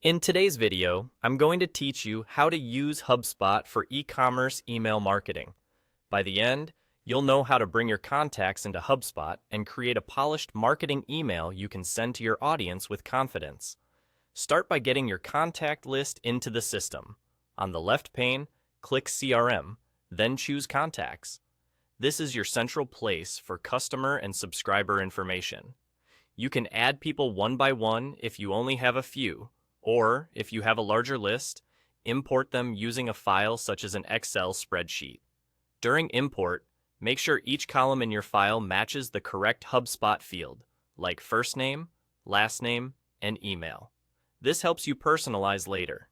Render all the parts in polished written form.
In today's video, I'm going to teach you how to use HubSpot for e-commerce email marketing. By the end, you'll know how to bring your contacts into HubSpot and create a polished marketing email you can send to your audience with confidence. Start by getting your contact list into the system. On the left pane, click CRM, then choose Contacts. This is your central place for customer and subscriber information. You can add people one by one if you only have a few, or, if you have a larger list, import them using a file such as an Excel spreadsheet. During import, make sure each column in your file matches the correct HubSpot field, like first name, last name, and email. This helps you personalize later.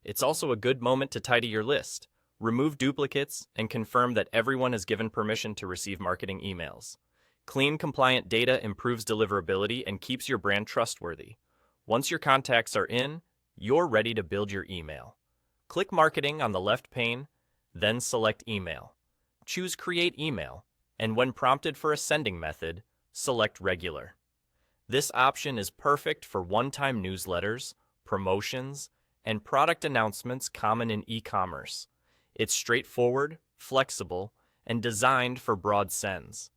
It's also a good moment to tidy your list, remove duplicates, and confirm that everyone is given permission to receive marketing emails. Clean, compliant data improves deliverability and keeps your brand trustworthy. Once your contacts are in, you're ready to build your email. Click Marketing on the left pane, then select Email. Choose Create Email, and when prompted for a sending method, select Regular. This option is perfect for one-time newsletters, promotions, and product announcements common in e-commerce. It's straightforward, flexible, and designed for broad sends.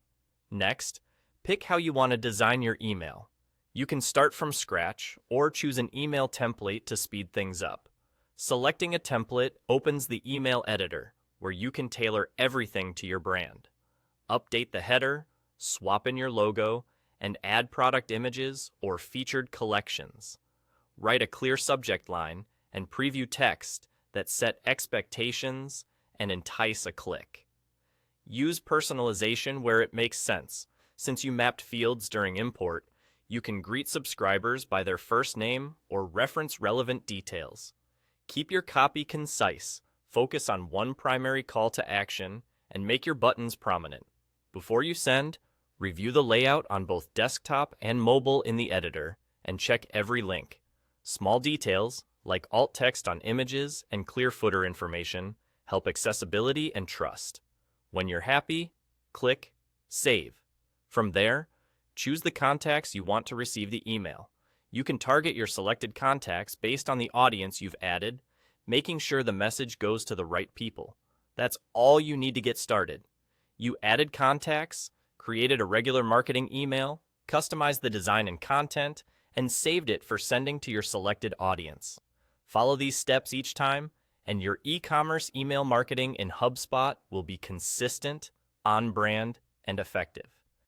Next, pick how you want to design your email. You can start from scratch or choose an email template to speed things up. Selecting a template opens the email editor, where you can tailor everything to your brand. Update the header, swap in your logo, and add product images or featured collections. Write a clear subject line and preview text that set expectations and entice a click. Use personalization where it makes sense. Since you mapped fields during import, you can greet subscribers by their first name or reference relevant details. Keep your copy concise, focus on one primary call to action, and make your buttons prominent. Before you send, review the layout on both desktop and mobile in the editor, and check every link. Small details, like alt text on images and clear footer information, help accessibility and trust. When you're happy, click Save. From there, choose the contacts you want to receive the email. You can target your selected contacts based on the audience you've added, making sure the message goes to the right people. That's all you need to get started. You added contacts, created a regular marketing email, customized the design and content, and saved it for sending to your selected audience. Follow these steps each time, and your e-commerce email marketing in HubSpot will be consistent, on-brand, and effective.